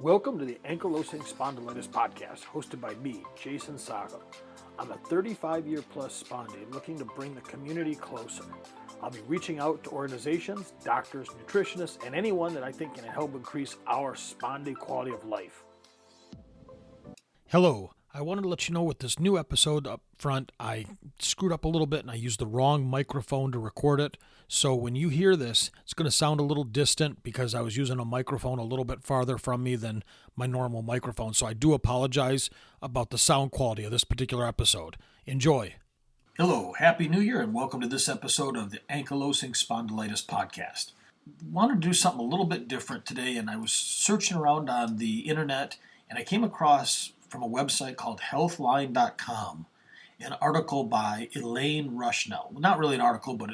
Welcome to the Ankylosing Spondylitis podcast, hosted by me, Jason Saga. I'm a 35-year plus spondy looking to bring the community closer. I'll be reaching out to organizations, doctors, nutritionists, and anyone that I think can help increase our spondy quality of life. Hello. I wanted to let you know with this new episode up front, I screwed up a little bit and I used the wrong microphone to record it. So when you hear this, it's going to sound a little distant because I was using a microphone a little bit farther from me than my normal microphone. So I do apologize about the sound quality of this particular episode. Enjoy. Hello, Happy New Year, and welcome to this episode of the Ankylosing Spondylitis podcast. I wanted to do something a little bit different today, and I was searching around on the internet, and I came across from a website called healthline.com, an article by Elaine Rushnell. Well, not really an article, but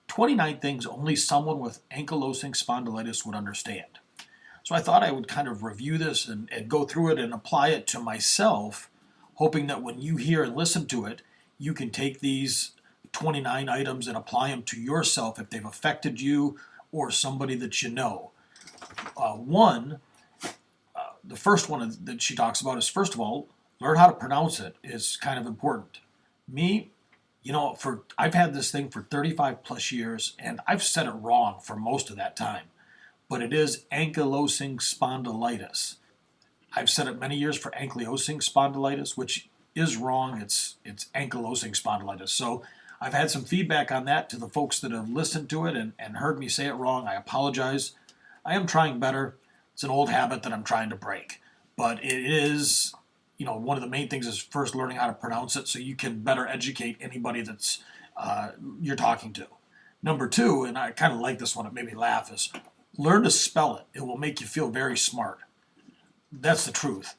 29 things only someone with ankylosing spondylitis would understand. So I thought I would kind of review this and go through it and apply it to myself, hoping that when you hear and listen to it, you can take these 29 items and apply them to yourself if they've affected you or somebody that you know. The first one that she talks about is, first of all, learn how to pronounce it is kind of important. Me, I've had this thing for 35 plus years, and I've said it wrong for most of that time. But it is ankylosing spondylitis. I've said it many years for ankylosing spondylitis, which is wrong. It's ankylosing spondylitis. So I've had some feedback on that to the folks that have listened to it and heard me say it wrong. I apologize. I am trying better. It's an old habit that I'm trying to break. But it is, one of the main things is first learning how to pronounce it so you can better educate anybody that's you're talking to. Number two, and I kind of like this one, it made me laugh, is learn to spell it. It will make you feel very smart. That's the truth.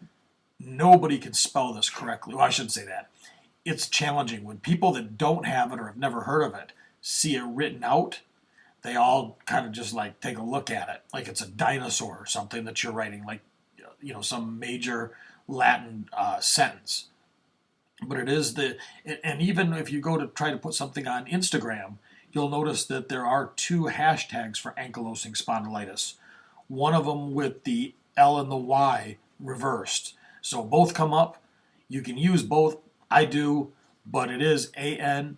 Nobody can spell this correctly. Well, I shouldn't say that. It's challenging. When people that don't have it or have never heard of it see it written out, they all kind of just like take a look at it like it's a dinosaur or something that you're writing, like some major Latin sentence. But it is and even if you go to try to put something on Instagram, you'll notice that there are two hashtags for ankylosing spondylitis. One of them with the L and the Y reversed. So both come up. You can use both. I do, but it is ANKYLOSING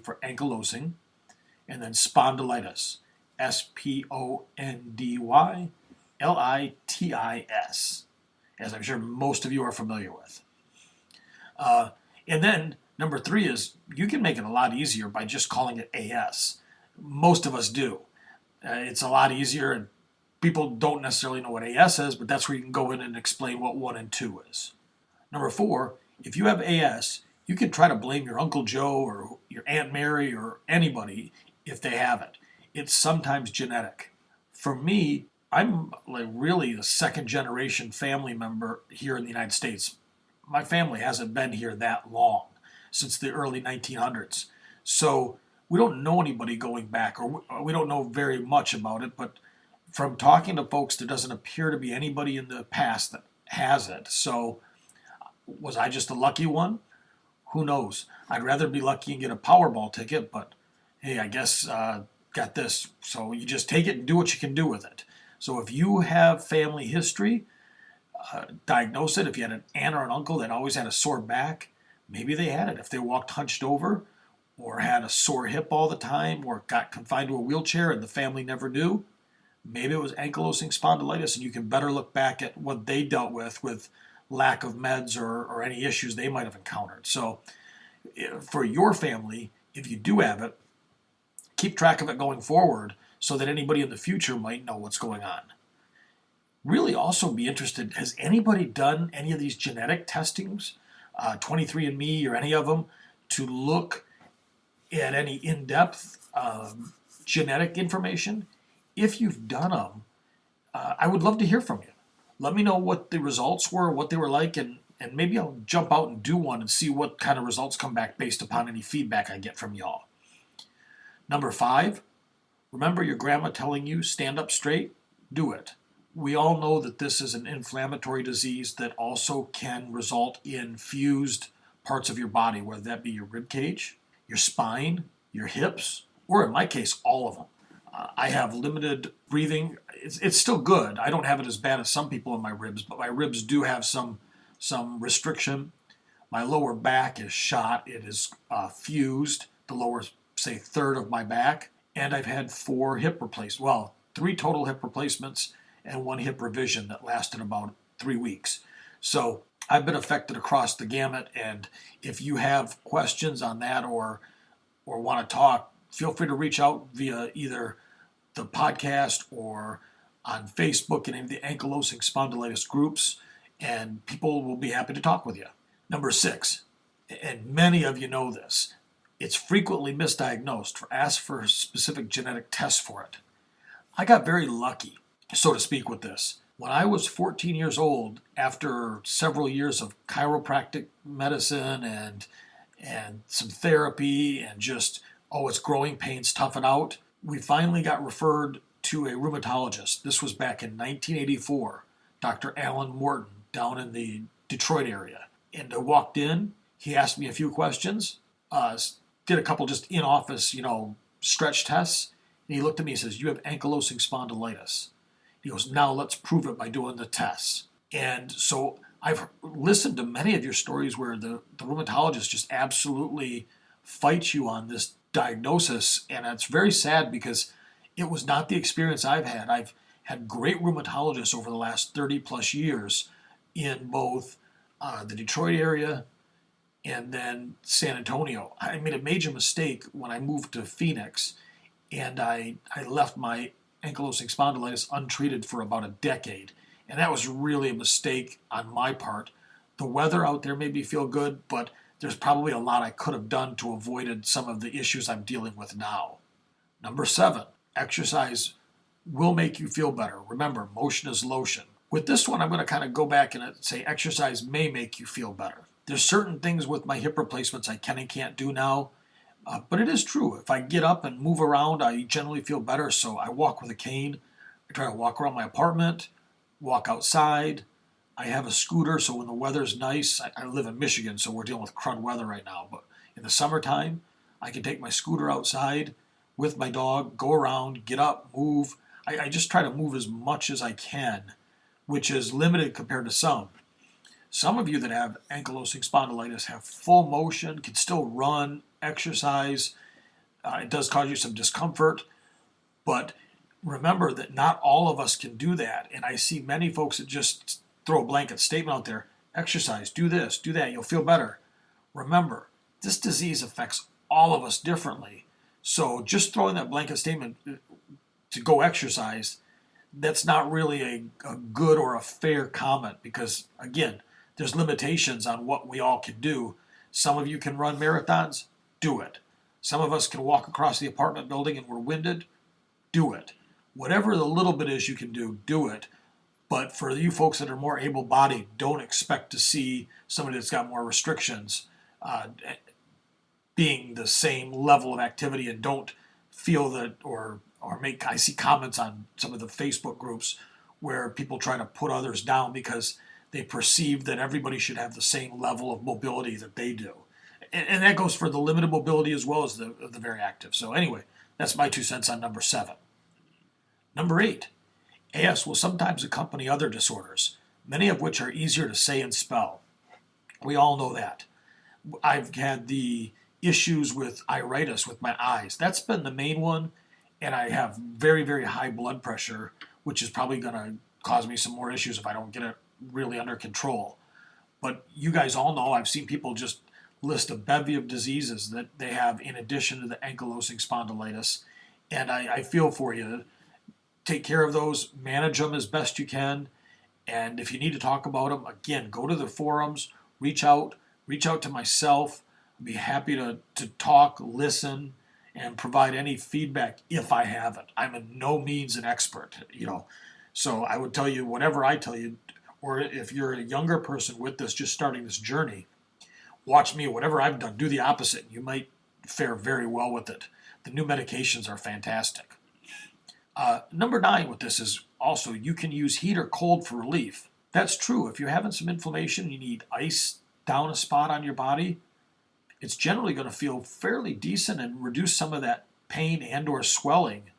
for ankylosing, and then spondylitis, SPONDYLITIS, as I'm sure most of you are familiar with. And then number three is you can make it a lot easier by just calling it AS. Most of us do. It's a lot easier, and people don't necessarily know what AS is, but that's where you can go in and explain what 1 and 2 is. Number four, if you have AS, you can try to blame your Uncle Joe or your Aunt Mary or anybody if they have it. It's sometimes genetic. For me, I'm like really a second generation family member here in the United States. My family hasn't been here that long, since the early 1900s. So we don't know anybody going back, or we don't know very much about it, but from talking to folks, there doesn't appear to be anybody in the past that has it. So was I just a lucky one? Who knows? I'd rather be lucky and get a Powerball ticket, but hey, I guess got this. So you just take it and do what you can do with it. So if you have family history, diagnose it. If you had an aunt or an uncle that always had a sore back, maybe they had it. If they walked hunched over or had a sore hip all the time or got confined to a wheelchair and the family never knew, maybe it was ankylosing spondylitis, and you can better look back at what they dealt with lack of meds or any issues they might have encountered. So for your family, if you do have it, keep track of it going forward so that anybody in the future might know what's going on. Really also be interested, has anybody done any of these genetic testings, 23andMe or any of them, to look at any in-depth genetic information? If you've done them, I would love to hear from you. Let me know what the results were, what they were like, and maybe I'll jump out and do one and see what kind of results come back based upon any feedback I get from y'all. Number 5, remember your grandma telling you stand up straight? Do it. We all know that this is an inflammatory disease that also can result in fused parts of your body, whether that be your rib cage, your spine, your hips, or in my case, all of them. I have limited breathing. It's still good. I don't have it as bad as some people in my ribs, but my ribs do have some restriction. My lower back is shot. It is fused, the lower, say, third of my back. And I've had 4 hip replacements. Well, 3 total hip replacements and 1 hip revision that lasted about 3 weeks. So I've been affected across the gamut. And if you have questions on that or want to talk, feel free to reach out via either the podcast or on Facebook and in the Ankylosing Spondylitis groups, and people will be happy to talk with you. Number 6, and many of you know this, it's frequently misdiagnosed. Ask for specific genetic tests for it. I got very lucky, so to speak, with this. When I was 14 years old, after several years of chiropractic medicine and some therapy and just, it's growing pains, tough it out, we finally got referred to a rheumatologist. This was back in 1984, Dr. Alan Morton, down in the Detroit area. And I walked in, he asked me a few questions, did a couple just in-office, stretch tests, and he looked at me and says, "You have ankylosing spondylitis." He goes, "Now let's prove it by doing the tests." And so I've listened to many of your stories where the rheumatologist just absolutely fights you on this diagnosis, and it's very sad because it was not the experience I've had. I've had great rheumatologists over the last 30 plus years in both the Detroit area and then San Antonio. I made a major mistake when I moved to Phoenix, and I left my ankylosing spondylitis untreated for about a decade. And that was really a mistake on my part. The weather out there made me feel good, but there's probably a lot I could have done to avoid some of the issues I'm dealing with now. Number 7, exercise will make you feel better. Remember, motion is lotion. With this one, I'm going to kind of go back and say exercise may make you feel better. There's certain things with my hip replacements I can and can't do now, but it is true. If I get up and move around, I generally feel better, so I walk with a cane. I try to walk around my apartment, walk outside. I have a scooter, so when the weather's nice, I live in Michigan, so we're dealing with crud weather right now, but in the summertime, I can take my scooter outside with my dog, go around, get up, move. I just try to move as much as I can, which is limited compared to some. Some of you that have ankylosing spondylitis have full motion, can still run, exercise. It does cause you some discomfort, but remember that not all of us can do that. And I see many folks that just throw a blanket statement out there, exercise, do this, do that, you'll feel better. Remember, this disease affects all of us differently. So just throwing that blanket statement to go exercise, that's not really a good or a fair comment because, again, there's limitations on what we all can do. Some of you can run marathons, do it. Some of us can walk across the apartment building and we're winded, do it. Whatever the little bit is you can do it. But for you folks that are more able-bodied, don't expect to see somebody that's got more restrictions being the same level of activity, and don't feel that I see comments on some of the Facebook groups where people try to put others down because they perceive that everybody should have the same level of mobility that they do. And that goes for the limited mobility as well as the very active. So anyway, that's my 2 cents on number 7. Number 8, AS will sometimes accompany other disorders, many of which are easier to say and spell. We all know that. I've had the issues with iritis with my eyes. That's been the main one, and I have very, very high blood pressure, which is probably going to cause me some more issues if I don't get it really under control. But you guys all know, I've seen people just list a bevy of diseases that they have in addition to the ankylosing spondylitis, and I feel for you. Take care of those, manage them as best you can, and if you need to talk about them, again, go to the forums, reach out to myself. I'd be happy to talk, listen, and provide any feedback if I have it. I'm in no means an expert, so I would tell you whatever I tell you, or if you're a younger person with this, just starting this journey, watch me, whatever I've done, do the opposite. You might fare very well with it. The new medications are fantastic. Number 9 with this is also you can use heat or cold for relief. That's true. If you're having some inflammation, you need ice down a spot on your body, it's generally going to feel fairly decent and reduce some of that pain and or swelling.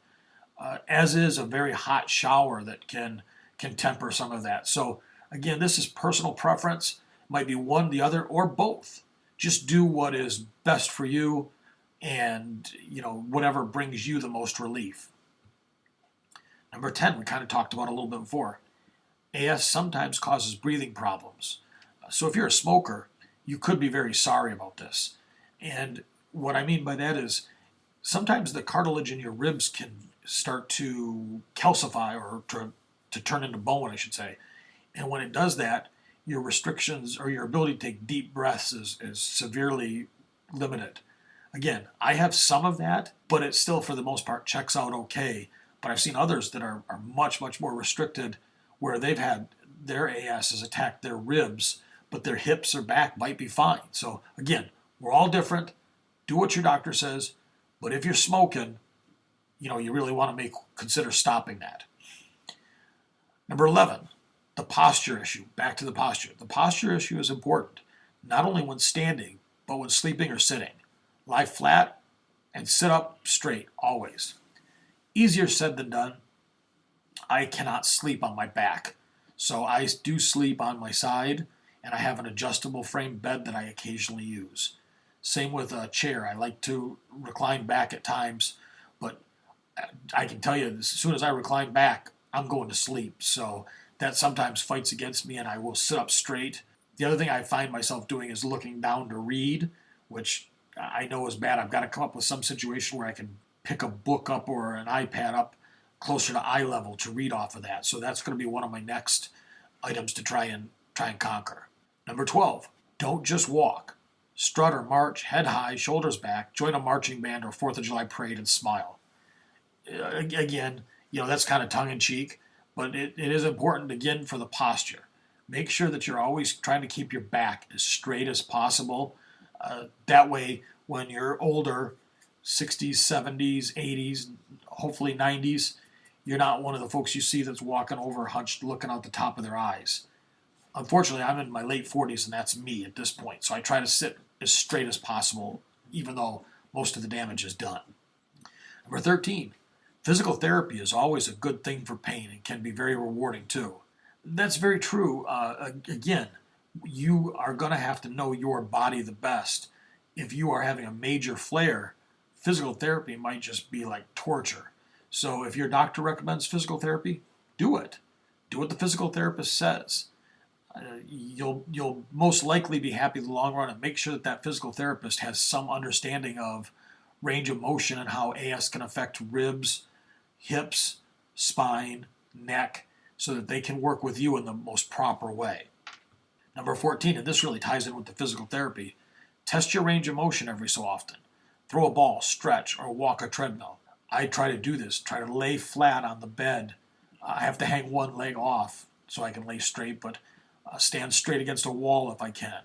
as is a very hot shower that can temper some of that. So again, this is personal preference. Might be one, the other, or both. Just do what is best for you, and whatever brings you the most relief. Number 10, we kind of talked about a little bit before. AS sometimes causes breathing problems. So if you're a smoker, you could be very sorry about this. And what I mean by that is sometimes the cartilage in your ribs can start to calcify, or to turn into bone, I should say. And when it does that, your restrictions or your ability to take deep breaths is severely limited. Again, I have some of that, but it still, for the most part, checks out okay. But I've seen others that are much, much more restricted, where they've had their ASs attack their ribs, but their hips or back might be fine. So again, we're all different. Do what your doctor says. But if you're smoking, you really want to consider stopping that. Number 11, the posture issue. Back to the posture. The posture issue is important, not only when standing, but when sleeping or sitting. Lie flat and sit up straight, always. Easier said than done. I cannot sleep on my back, so I do sleep on my side, and I have an adjustable frame bed that I occasionally use. Same with a chair. I like to recline back at times, but I can tell you, as soon as I recline back, I'm going to sleep. So that sometimes fights against me, and I will sit up straight. The other thing I find myself doing is looking down to read, which I know is bad. I've got to come up with some situation where I can pick a book up or an iPad up closer to eye level to read off of that. So that's going to be one of my next items to try and conquer. Number 12, don't just walk. Strut or march, head high, shoulders back, join a marching band or 4th of July parade and smile. Again, that's kind of tongue-in-cheek, but it is important, again, for the posture. Make sure that you're always trying to keep your back as straight as possible. That way, when you're older, 60s, 70s, 80s, hopefully 90s, you're not one of the folks you see that's walking over hunched, looking out the top of their eyes. Unfortunately, I'm in my late 40s, and that's me at this point. So I try to sit as straight as possible, even though most of the damage is done. Number 13, physical therapy is always a good thing for pain and can be very rewarding too. That's very true. Again, you are going to have to know your body the best. If you are having a major flare, physical therapy might just be like torture. So if your doctor recommends physical therapy, do it. Do what the physical therapist says. You'll most likely be happy in the long run, and make sure that physical therapist has some understanding of range of motion and how AS can affect ribs, hips, spine, neck, so that they can work with you in the most proper way. Number 14, and this really ties in with the physical therapy, test your range of motion every so often. Throw a ball, stretch, or walk a treadmill. I try to do this, try to lay flat on the bed. I have to hang one leg off so I can lay straight, but stand straight against a wall if I can.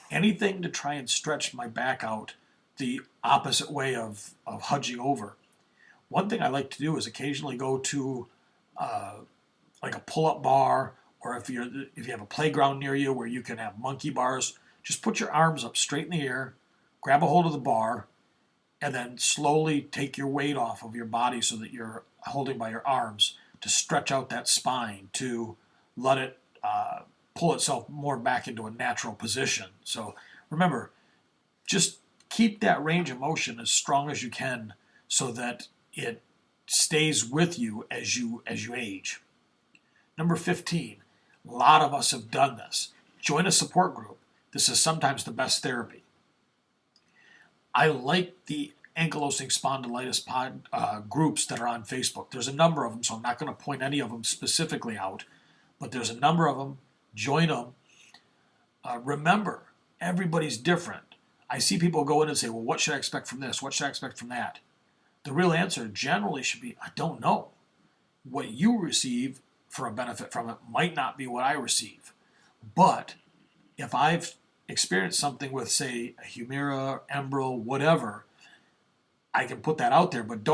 Anything to try and stretch my back out the opposite way of hudging over. One thing I like to do is occasionally go to like a pull-up bar, or if you have a playground near you where you can have monkey bars, just put your arms up straight in the air, grab a hold of the bar, and then slowly take your weight off of your body so that you're holding by your arms to stretch out that spine, to let it pull itself more back into a natural position. So remember, just keep that range of motion as strong as you can so that it stays with you as you age. Number 15, a lot of us have done this. Join a support group. This is sometimes the best therapy. I like the Ankylosing Spondylitis groups that are on Facebook. There's a number of them, so I'm not going to point any of them specifically out, but there's a number of them. Join them. Remember, everybody's different. I see people go in and say, well, what should I expect from this? What should I expect from that? The real answer generally should be, I don't know. What you receive for a benefit from it might not be what I receive. But if I've experienced something with, say, a Humira, Enbrel, whatever, I can put that out there, but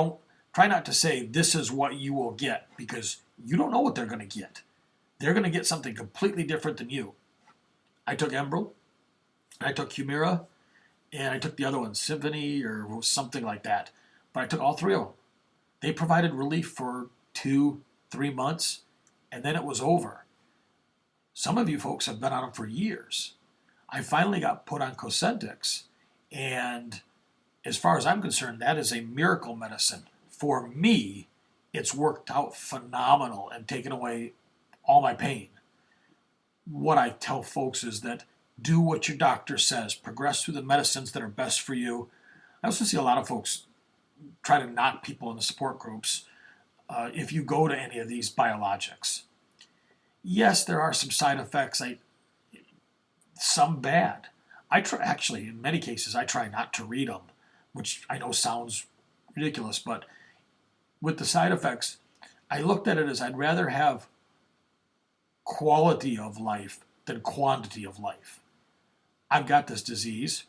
try not to say this is what you will get, because you don't know what they're going to get. They're going to get something completely different than you. I took Enbrel, I took Humira, and I took the other one, Symphony or something like that. But I took all three of them. They provided relief for 2, 3 months, and then it was over. Some of you folks have been on them for years. I finally got put on Cosentyx, and as far as I'm concerned, that is a miracle medicine. For me, it's worked out phenomenal and taken away all my pain. What I tell folks is that do what your doctor says. Progress through the medicines that are best for you. I also see a lot of folks try to knock people in the support groups if you go to any of these biologics. Yes, there are some side effects, some bad. Actually, in many cases, I try not to read them, which I know sounds ridiculous, but with the side effects, I looked at it as I'd rather have quality of life than quantity of life. I've got this disease.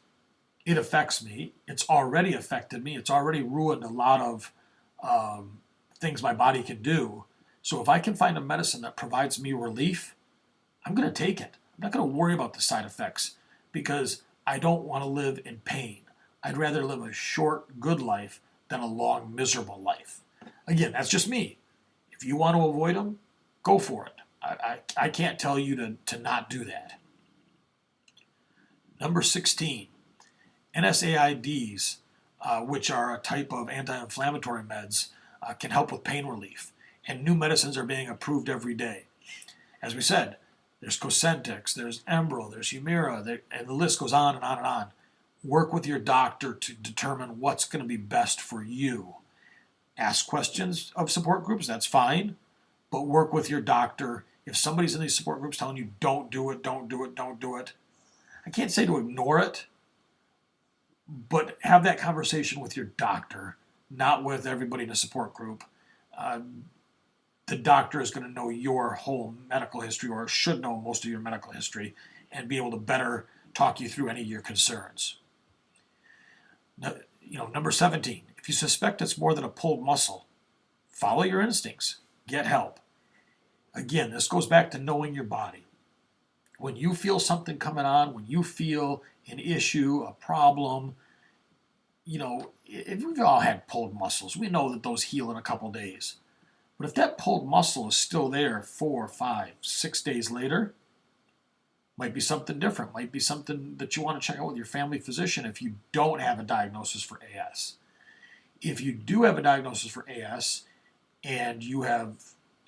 It affects me. It's already affected me. It's already ruined a lot of things my body can do. So if I can find a medicine that provides me relief, I'm going to take it. I'm not going to worry about the side effects because I don't want to live in pain. I'd rather live a short, good life than a long, miserable life. Again, that's just me. If you want to avoid them, go for it. I can't tell you to not do that. Number 16, NSAIDs, which are a type of anti-inflammatory meds, can help with pain relief. And new medicines are being approved every day. As we said, there's Cosentyx, there's Enbrel, there's Humira, and the list goes on and on and on. Work with your doctor to determine what's going to be best for you. Ask questions of support groups, that's fine, but work with your doctor. If somebody's in these support groups telling you don't do it, don't do it, don't do it, I can't say to ignore it, but have that conversation with your doctor, not with everybody in a support group. The doctor is going to know your whole medical history, or should know most of your medical history, and be able to better talk you through any of your concerns. Number 17, if you suspect it's more than a pulled muscle, follow your instincts. Get help. Again, this goes back to knowing your body. When you feel something coming on, when you feel an issue, a problem, if we've all had pulled muscles, we know that those heal in a couple days. But if that pulled muscle is still there 4, 5, 6 days later, might be something different, might be something that you want to check out with your family physician if you don't have a diagnosis for AS. If you do have a diagnosis for AS and you have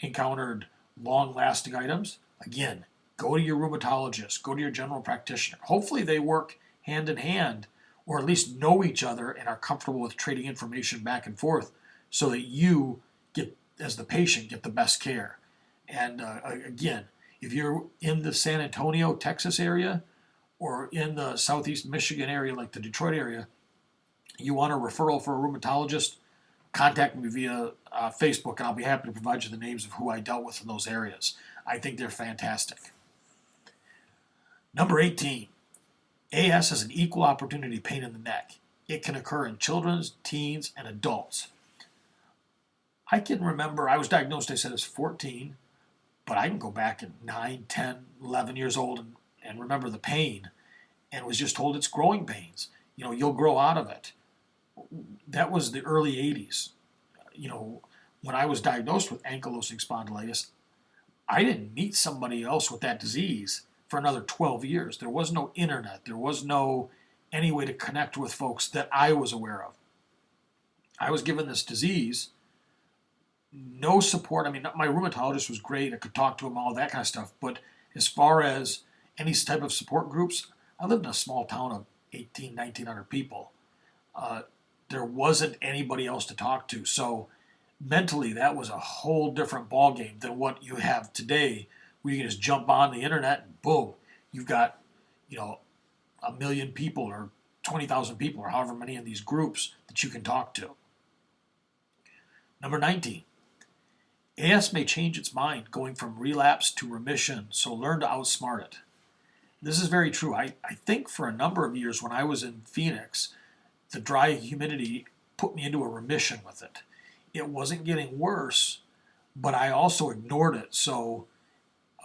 encountered long-lasting items, again, go to your rheumatologist, go to your general practitioner. Hopefully they work hand in hand, or at least know each other and are comfortable with trading information back and forth so that you get, as the patient, get the best care. And again, if you're in the San Antonio, Texas area, or in the Southeast Michigan area, like the Detroit area, you want a referral for a rheumatologist, contact me via Facebook, and I'll be happy to provide you the names of who I dealt with in those areas. I think they're fantastic. Number 18, AS is an equal opportunity pain in the neck. It can occur in children, teens, and adults. I can remember, I was diagnosed, I said, as 14, but I can go back at 9, 10, 11 years old and remember the pain, and was just told it's growing pains. You'll grow out of it. That was the early 80s. When I was diagnosed with ankylosing spondylitis, I didn't meet somebody else with that disease for another 12 years. There was no internet. There was no any way to connect with folks that I was aware of. I was given this disease, no support. I mean, my rheumatologist was great. I could talk to him, all that kind of stuff. But as far as any type of support groups, I lived in a small town of 1,900 people. There wasn't anybody else to talk to. So mentally, that was a whole different ballgame than what you have today, where you can just jump on the internet and boom, you've got, 1 million people or 20,000 people or however many in these groups that you can talk to. Number 19, AS may change its mind going from relapse to remission, so learn to outsmart it. This is very true. I think for a number of years when I was in Phoenix, the dry humidity put me into a remission with it. It wasn't getting worse, but I also ignored it. So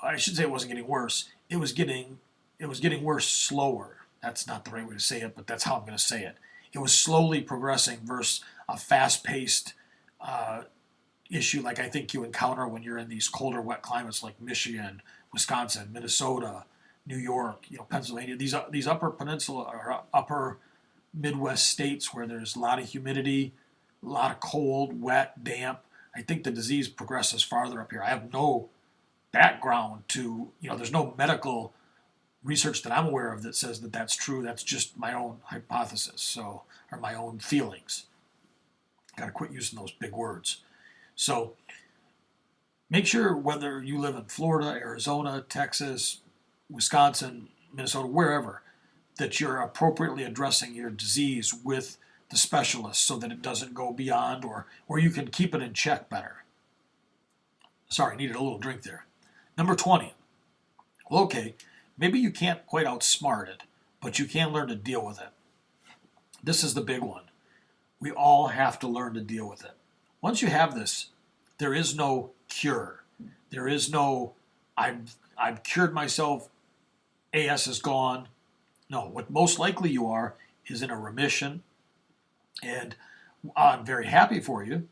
I should say it wasn't getting worse. It was getting worse slower. That's not the right way to say it, but that's how I'm going to say it. It was slowly progressing versus a fast-paced issue like I think you encounter when you're in these colder, wet climates like Michigan, Wisconsin, Minnesota, New York, Pennsylvania. These upper peninsula or upper Midwest states where there's a lot of humidity, a lot of cold, wet, damp. I think the disease progresses farther up here. I have no background to, there's no medical research that I'm aware of that says that that's true. That's just my own hypothesis, or my own feelings. Got to quit using those big words. So make sure whether you live in Florida, Arizona, Texas, Wisconsin, Minnesota, wherever, that you're appropriately addressing your disease with the specialist so that it doesn't go beyond or you can keep it in check better. Sorry, needed a little drink there. Number 20. Well, okay, maybe you can't quite outsmart it, but you can learn to deal with it. This is the big one. We all have to learn to deal with it. Once you have this, there is no cure. There is no, I've cured myself, AS is gone. No, what most likely you are is in a remission, and I'm very happy for you,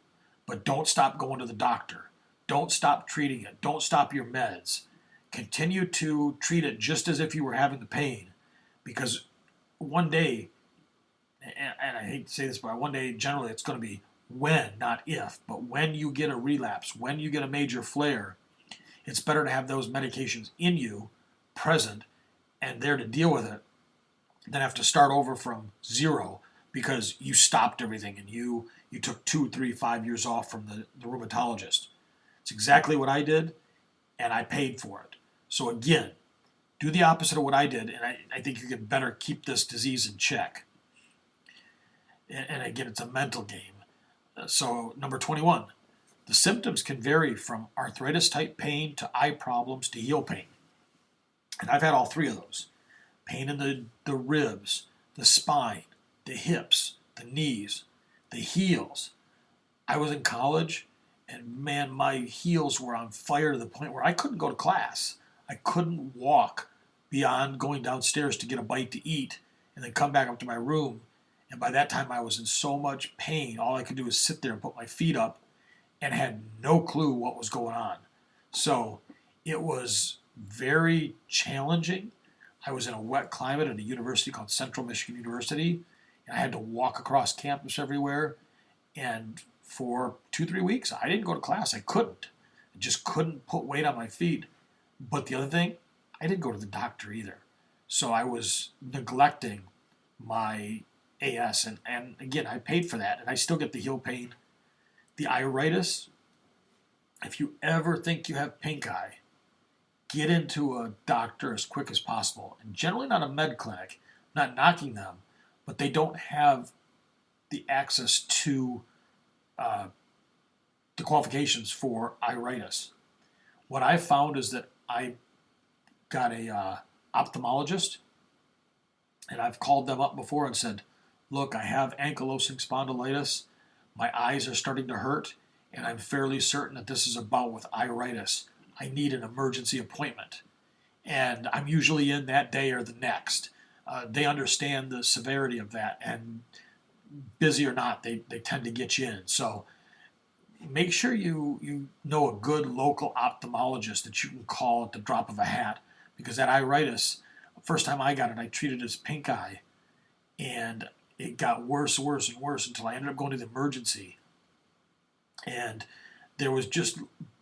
but don't stop going to the doctor. Don't stop treating it. Don't stop your meds. Continue to treat it just as if you were having the pain, because one day, and I hate to say this, but one day generally it's going to be when, not if, but when you get a relapse, when you get a major flare, it's better to have those medications in you, present, and there to deal with it, than have to start over from zero because you stopped everything and you took 2, 3, 5 years off from the rheumatologist. It's exactly what I did, and I paid for it. So again, do the opposite of what I did, and I think you can better keep this disease in check. And again, it's a mental game. So number 21, the symptoms can vary from arthritis-type pain to eye problems to heel pain. And I've had all three of those. Pain in the ribs, the spine, the hips, the knees, the heels. I was in college, and man, my heels were on fire to the point where I couldn't go to class. I couldn't walk beyond going downstairs to get a bite to eat and then come back up to my room. And by that time, I was in so much pain. All I could do was sit there and put my feet up and had no clue what was going on. So it was very challenging. I was in a wet climate at a university called Central Michigan University, and I had to walk across campus everywhere. And for 2-3 weeks, I didn't go to class. I couldn't. I just couldn't put weight on my feet. But the other thing, I didn't go to the doctor either. So I was neglecting my AS. And again, I paid for that, and I still get the heel pain. The iritis, if you ever think you have pink eye, get into a doctor as quick as possible. And generally not a med clinic, not knocking them, but they don't have the access to the qualifications for iritis. What I found is that I got a ophthalmologist, and I've called them up before and said, look, I have ankylosing spondylitis. My eyes are starting to hurt, and I'm fairly certain that this is about with iritis. I need an emergency appointment. And I'm usually in that day or the next. They understand the severity of that, and busy or not, they tend to get you in. So make sure you know a good local ophthalmologist that you can call at the drop of a hat, because that iritis, first time I got it, I treated it as pink eye, and it got worse and worse and worse until I ended up going to the emergency. And there was just,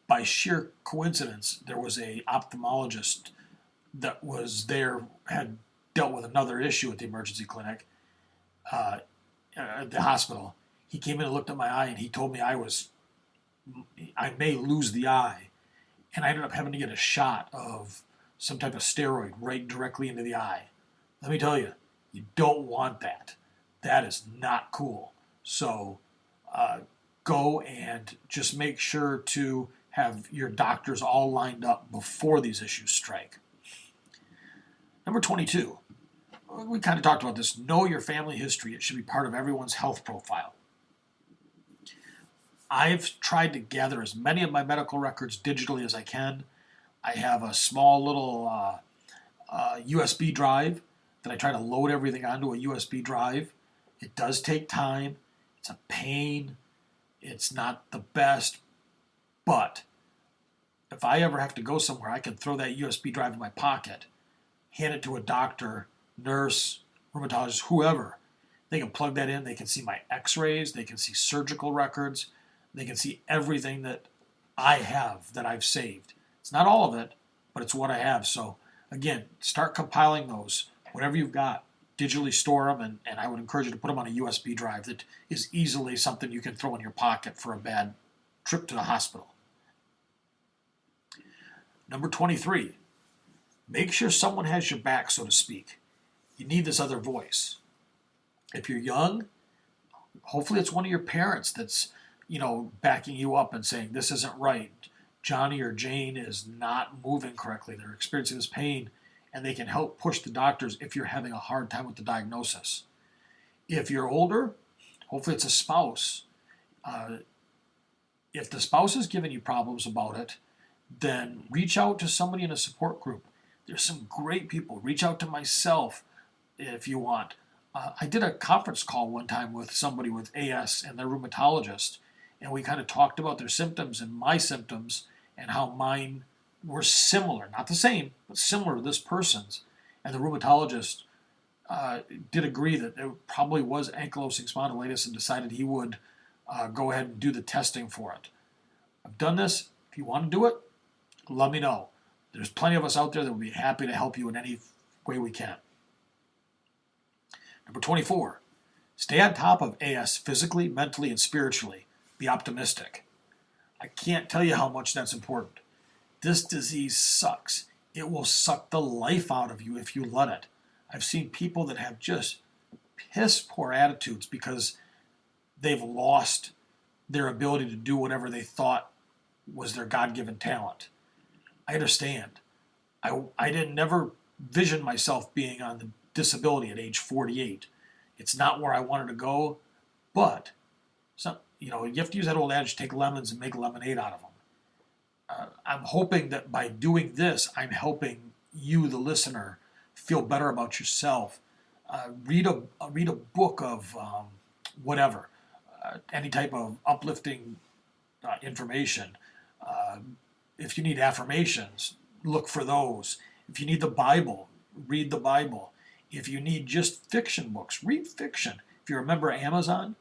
by sheer coincidence, there was a ophthalmologist that was there, had dealt with another issue at the emergency clinic, at the hospital. He came in and looked at my eye, and he told me I may lose the eye. And I ended up having to get a shot of some type of steroid right directly into the eye. Let me tell you, you don't want that. That is not cool. So go and just make sure to have your doctors all lined up before these issues strike. Number 22, we kind of talked about this. Know your family history. It should be part of everyone's health profile. I've tried to gather as many of my medical records digitally as I can. I have a small little USB drive that I try to load everything onto a USB drive. It does take time. It's a pain. It's not the best, but if I ever have to go somewhere, I can throw that USB drive in my pocket, hand it to a doctor, nurse, rheumatologist, whoever. They can plug that in. They can see my x-rays. They can see surgical records. They can see everything that I have that I've saved. It's not all of it, but it's what I have. So again, start compiling those. Whatever you've got, digitally store them, and I would encourage you to put them on a USB drive that is easily something you can throw in your pocket for a bad trip to the hospital. Number 23, make sure someone has your back, so to speak. You need this other voice. If you're young, hopefully it's one of your parents that's, backing you up and saying, this isn't right. Johnny or Jane is not moving correctly. They're experiencing this pain, and they can help push the doctors if you're having a hard time with the diagnosis. If you're older, hopefully it's a spouse. If the spouse is giving you problems about it, then reach out to somebody in a support group. There's some great people. Reach out to myself if you want. I did a conference call one time with somebody with AS and their rheumatologist, and we kind of talked about their symptoms and my symptoms and how mine were similar, not the same, but similar to this person's. And the rheumatologist did agree that it probably was ankylosing spondylitis and decided he would go ahead and do the testing for it. I've done this. If you want to do it, let me know. There's plenty of us out there that will be happy to help you in any way we can. Number 24, stay on top of AS physically, mentally, and spiritually. Be optimistic. I can't tell you how much that's important. This disease sucks. It will suck the life out of you if you let it. I've seen people that have just piss poor attitudes because they've lost their ability to do whatever they thought was their God-given talent. I understand. I didn't never vision myself being on the disability at age 48. It's not where I wanted to go, but you have to use that old adage, take lemons and make lemonade out of them. I'm hoping that by doing this, I'm helping you, the listener, feel better about yourself. Read a book of whatever, any type of uplifting information. If you need affirmations, look for those. If you need the Bible, read the Bible. If you need just fiction books, read fiction. If you remember Amazon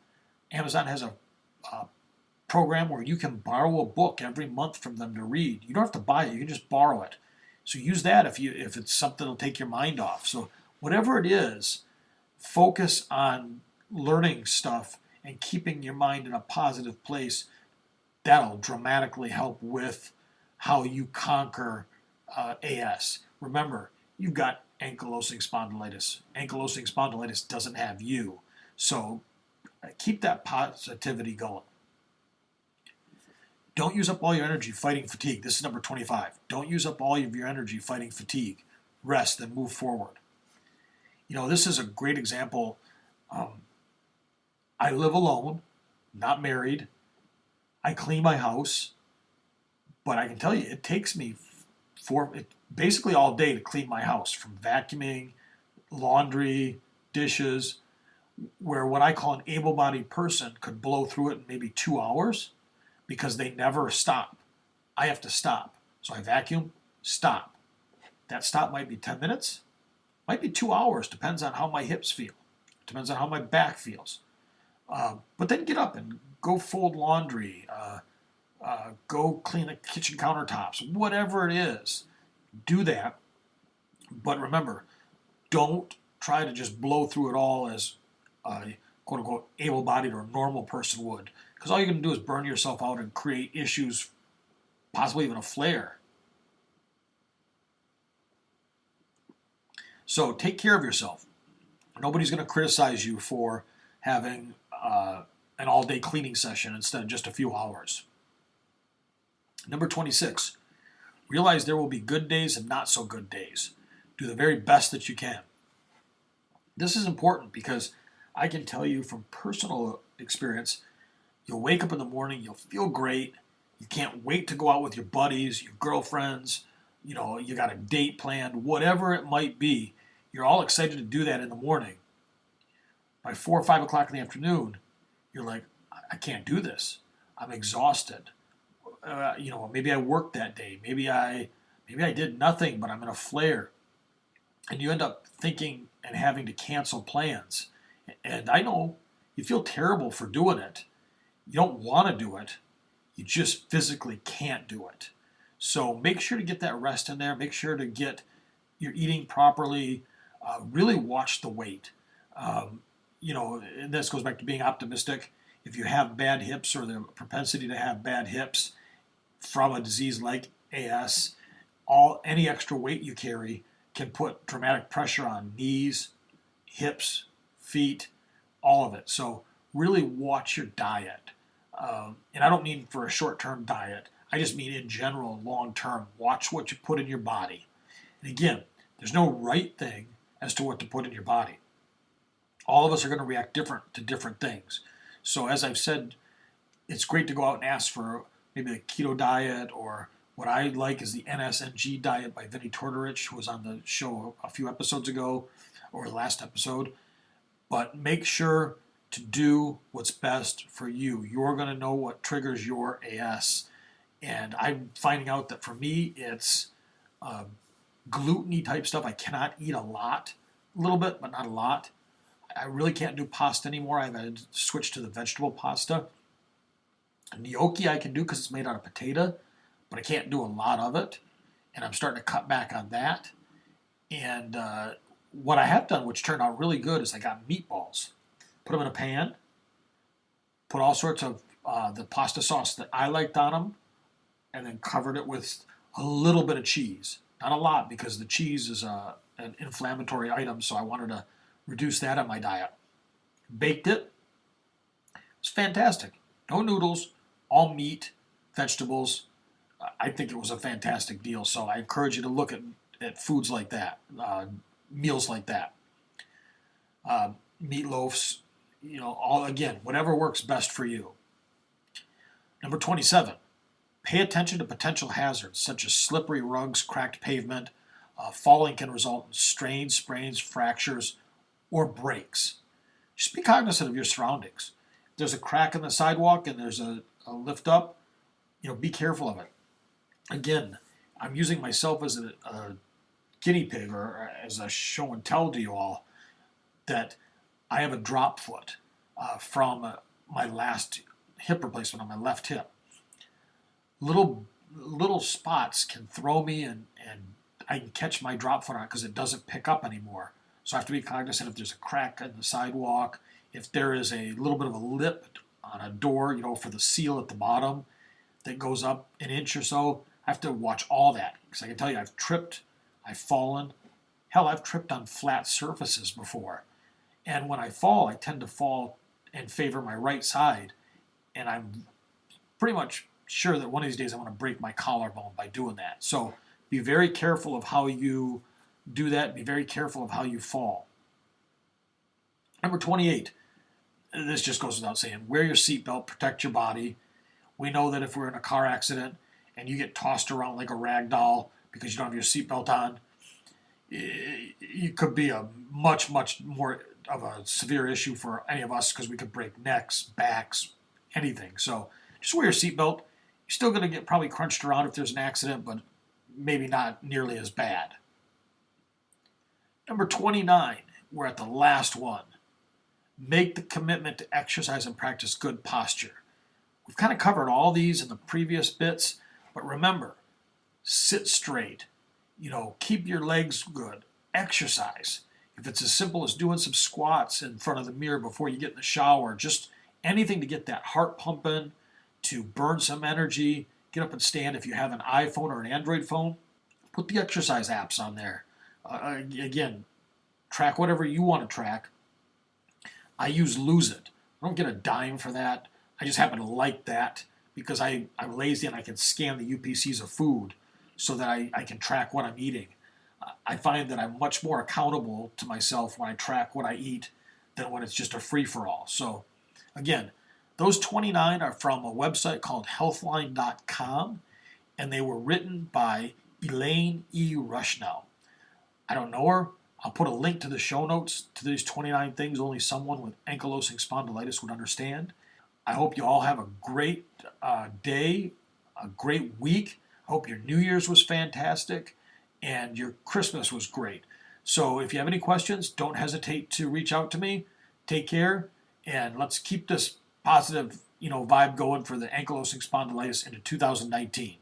has a program where you can borrow a book every month from them to read. You don't have to buy it, you can just borrow it. So use that if it's something that'll take your mind off. So whatever it is, focus on learning stuff and keeping your mind in a positive place. That'll dramatically help with how you conquer AS. Remember, you've got ankylosing spondylitis. Ankylosing spondylitis doesn't have you. So keep that positivity going. Don't use up all your energy fighting fatigue. This is number 25. Don't use up all of your energy fighting fatigue. Rest and move forward. This is a great example. I live alone, not married. I clean my house, but I can tell you it takes me basically all day to clean my house, from vacuuming, laundry, dishes, where what I call an able-bodied person could blow through it in maybe 2 hours because they never stop. I have to stop. So I vacuum, stop. That stop might be 10 minutes, might be 2 hours, depends on how my hips feel, depends on how my back feels. But then get up and go fold laundry, go clean the kitchen countertops, whatever it is, do that. But remember, don't try to just blow through it all as a quote-unquote able-bodied or normal person would, because all you're going to do is burn yourself out and create issues, possibly even a flare. So take care of yourself. Nobody's going to criticize you for having an all-day cleaning session instead of just a few hours. Number 26, realize there will be good days and not so good days. Do the very best that you can. This is important because I can tell you from personal experience, you'll wake up in the morning, you'll feel great, you can't wait to go out with your buddies, your girlfriends, you got a date planned, whatever it might be, you're all excited to do that in the morning. By 4 or 5 o'clock in the afternoon, you're like, I can't do this. I'm exhausted. Maybe I worked that day. Maybe I did nothing, but I'm in a flare. And you end up thinking and having to cancel plans. And I know you feel terrible for doing it. You don't want to do it. You just physically can't do it. So make sure to get that rest in there. Make sure to get your eating properly. Really watch the weight. And this goes back to being optimistic. If you have bad hips or the propensity to have bad hips from a disease like AS, any extra weight you carry can put dramatic pressure on knees, hips, feet, all of it. So really watch your diet. And I don't mean for a short-term diet. I just mean in general, long-term. Watch what you put in your body. And again, there's no right thing as to what to put in your body. All of us are going to react different to different things. So as I've said, it's great to go out and ask for maybe the keto diet, or what I like is the NSNG diet by Vinnie Tortorich, who was on the show a few episodes ago, or the last episode. But make sure to do what's best for you. You're going to know what triggers your AS. And I'm finding out that for me, it's gluten-y type stuff. I cannot eat a little bit, but not a lot. I really can't do pasta anymore. I've had to switch to the vegetable pasta. Gnocchi I can do because it's made out of potato, but I can't do a lot of it. And I'm starting to cut back on that. And what I have done, which turned out really good, is I got meatballs. Put them in a pan. Put all sorts of the pasta sauce that I liked on them. And then covered it with a little bit of cheese. Not a lot, because the cheese is an inflammatory item, so I wanted to reduce that on my diet. Baked it. It's fantastic. No noodles, all meat, vegetables. I think it was a fantastic deal. So I encourage you to look at foods like that, meals like that. Meatloafs, whatever works best for you. Number 27, pay attention to potential hazards such as slippery rugs, cracked pavement. Falling can result in strains, sprains, fractures, or breaks. Just be cognizant of your surroundings. If there's a crack in the sidewalk and there's a lift up, be careful of it. Again, I'm using myself as a guinea pig, or as a show and tell to you all, that I have a drop foot from my last hip replacement on my left hip. Little spots can throw me, and I can catch my drop foot on it because it doesn't pick up anymore. So I have to be cognizant if there's a crack in the sidewalk, if there is a little bit of a lip on a door, for the seal at the bottom that goes up an inch or so. I have to watch all that, because I can tell you I've tripped, I've fallen. Hell, I've tripped on flat surfaces before. And when I fall, I tend to fall and favor my right side. And I'm pretty much sure that one of these days I'm going to break my collarbone by doing that. So be very careful of how you do that. Be very careful of how you fall. Number 28. This just goes without saying. Wear your seatbelt. Protect your body. We know that if we're in a car accident and you get tossed around like a rag doll because you don't have your seatbelt on, it could be a much, much more of a severe issue for any of us, because we could break necks, backs, anything. So just wear your seatbelt. You're still going to get probably crunched around if there's an accident, but maybe not nearly as bad. Number 29, we're at the last one. Make the commitment to exercise and practice good posture. We've kind of covered all these in the previous bits, but remember, sit straight. Keep your legs good. Exercise. If it's as simple as doing some squats in front of the mirror before you get in the shower, just anything to get that heart pumping, to burn some energy, get up and stand. If you have an iPhone or an Android phone, put the exercise apps on there. Again, track whatever you want to track. I use Lose It. I don't get a dime for that. I just happen to like that because I'm lazy and I can scan the UPCs of food so that I can track what I'm eating. I find that I'm much more accountable to myself when I track what I eat than when it's just a free-for-all. So, again, those 29 are from a website called healthline.com, and they were written by Elaine E. Rushnell. I don't know her. I'll put a link to the show notes to these 29 things only someone with ankylosing spondylitis would understand. I hope you all have a great day, a great week. I hope your New Year's was fantastic and your Christmas was great. So if you have any questions, don't hesitate to reach out to me. Take care, and let's keep this positive, vibe going for the ankylosing spondylitis into 2019.